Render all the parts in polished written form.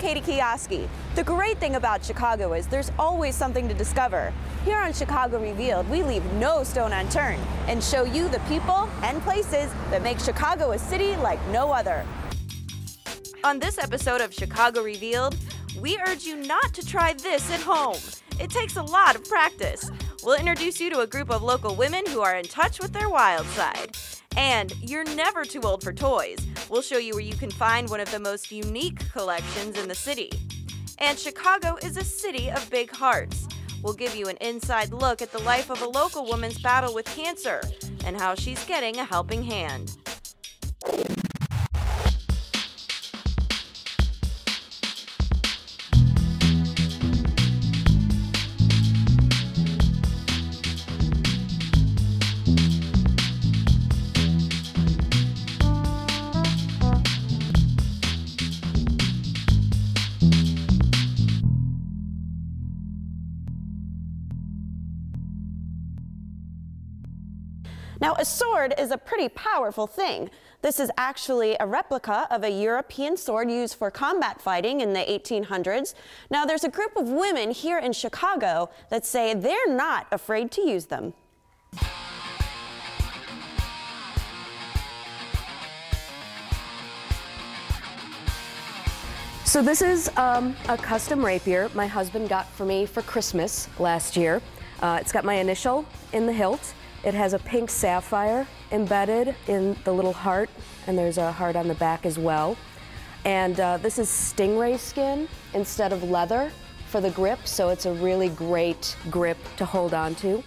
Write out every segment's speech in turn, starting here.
Katie Kijowski. The great thing about Chicago is there's always something to discover. Here on Chicago Revealed, we leave no stone unturned and show you the people and places that make Chicago a city like no other. On this episode of Chicago Revealed, we urge you not to try this at home. It takes a lot of practice. We'll introduce you to a group of local women who are in touch with their wild side. And you're never too old for toys. We'll show you where you can find one of the most unique collections in the city. And Chicago is a city of big hearts. We'll give you an inside look at the life of a local woman's battle with cancer and how she's getting a helping hand. Now, a sword is a pretty powerful thing. This is actually a replica of a European sword used for combat fighting in the 1800s. Now, there's a group of women here in Chicago that say they're not afraid to use them. So this is a custom rapier my husband got for me for Christmas last year. It's got my initial in the hilt. It has a pink sapphire embedded in the little heart, and there's a heart on the back as well. And this is stingray skin instead of leather for the grip, so it's a really great grip to hold on to.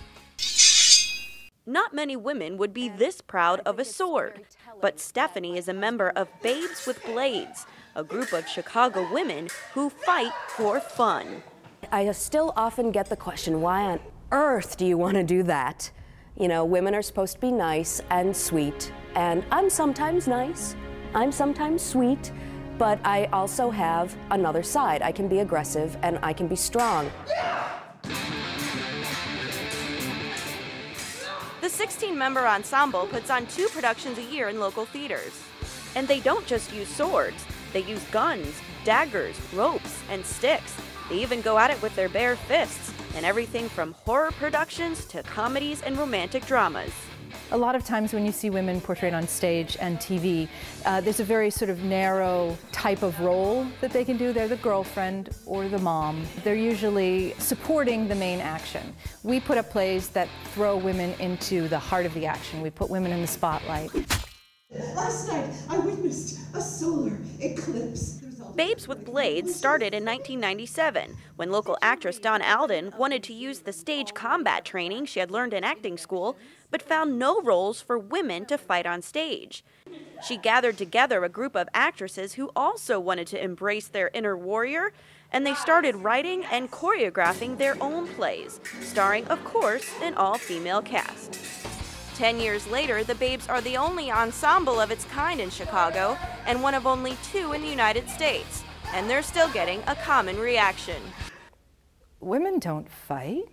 Not many women would be this proud of a sword, but Stephanie is a member of Babes with Blades, a group of Chicago women who fight for fun. I still often get the question, why on earth do you want to do that? You know, women are supposed to be nice and sweet, and I'm sometimes nice, I'm sometimes sweet, but I also have another side. I can be aggressive and I can be strong. The 16-member ensemble puts on 2 productions a year in local theaters. And they don't just use swords, they use guns, daggers, ropes, and sticks. They even go at it with their bare fists, and everything from horror productions to comedies and romantic dramas. A lot of times when you see women portrayed on stage and TV, there's a very sort of narrow type of role that they can do. They're the girlfriend or the mom. They're usually supporting the main action. We put up plays that throw women into the heart of the action. We put women in the spotlight. Last night, I witnessed a solar eclipse. Babes with Blades started in 1997 when local actress Dawn Alden wanted to use the stage combat training she had learned in acting school, but found no roles for women to fight on stage. She gathered together a group of actresses who also wanted to embrace their inner warrior, and they started writing and choreographing their own plays, starring, of course, an all-female cast. 10 years later, the Babes are the only ensemble of its kind in Chicago and one of only 2 in the United States. And they're still getting a common reaction. Women don't fight.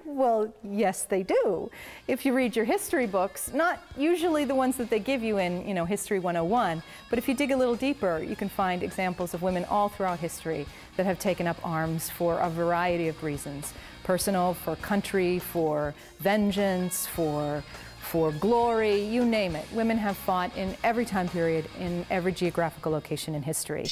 Well, yes, they do. If you read your history books, not usually the ones that they give you in, History 101, but if you dig a little deeper, you can find examples of women all throughout history that have taken up arms for a variety of reasons. Personal, for country, for vengeance, for glory, you name it. Women have fought in every time period, in every geographical location in history.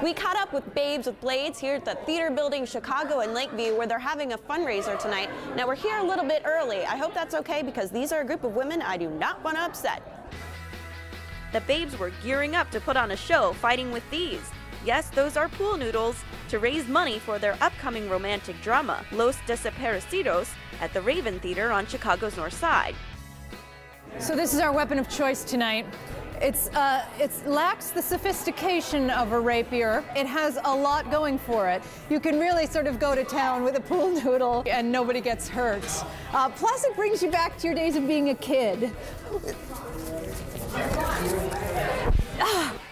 We caught up with Babes with Blades here at the Theater Building Chicago in Lakeview, where they're having a fundraiser tonight. Now, we're here a little bit early. I hope that's okay, because these are a group of women I do not want to upset. The Babes were gearing up to put on a show fighting with these. Yes, those are pool noodles, to raise money for their upcoming romantic drama, Los Desaparecidos, at the Raven Theater on Chicago's North Side. So this is our weapon of choice tonight. It lacks the sophistication of a rapier. It has a lot going for it. You can really sort of go to town with a pool noodle and nobody gets hurt. Plus it brings you back to your days of being a kid.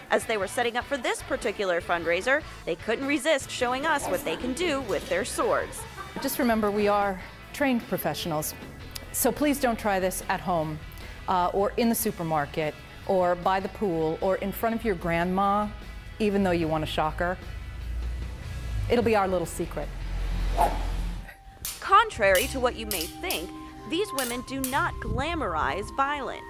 As they were setting up for this particular fundraiser, they couldn't resist showing us what they can do with their swords. Just remember, we are trained professionals, so please don't try this at home or in the supermarket or by the pool or in front of your grandma even though you want to shock her. It'll be our little secret. Contrary to what you may think, these women do not glamorize violence.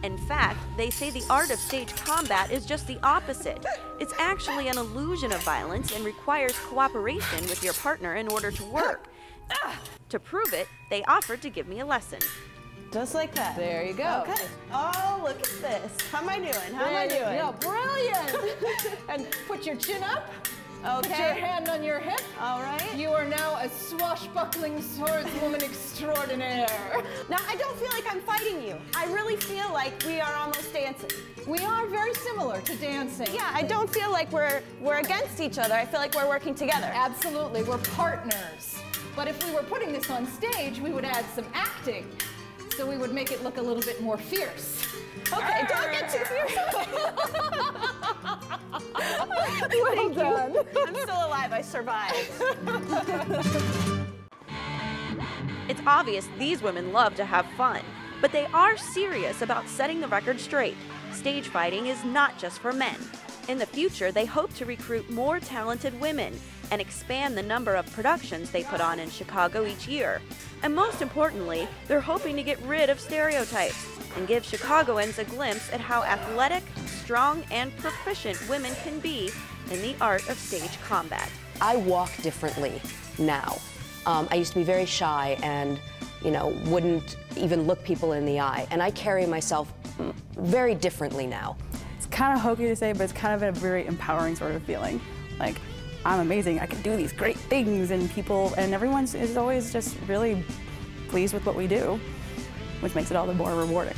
In fact, they say the art of stage combat is just the opposite. It's actually an illusion of violence and requires cooperation with your partner in order to work. To prove it, they offered to give me a lesson. Just like that. There you go. Okay. Oh, look at this. How am I doing? How am I doing? Yeah, brilliant. And put your chin up. Okay. Put your hand on your hip. All right. You are now a swashbuckling swordswoman extraordinaire. Now, I don't feel like I'm fighting you. I really feel like we are almost dancing. We are very similar to dancing. Yeah, I don't feel like we're against each other. I feel like we're working together. Absolutely, we're partners. But if we were putting this on stage, we would add some acting. So we would make it look a little bit more fierce. Okay, don't get too fierce. Well done. I'm still alive. I survived. It's obvious these women love to have fun, but they are serious about setting the record straight. Stage fighting is not just for men. In the future, they hope to recruit more talented women and expand the number of productions they put on in Chicago each year. And most importantly, they're hoping to get rid of stereotypes and give Chicagoans a glimpse at how athletic, strong, and proficient women can be in the art of stage combat. I walk differently now. I used to be very shy and, wouldn't even look people in the eye. And I carry myself very differently now. It's kind of hokey to say, but it's kind of a very empowering sort of feeling. Like, I'm amazing, I can do these great things, and everyone is always just really pleased with what we do, which makes it all the more rewarding.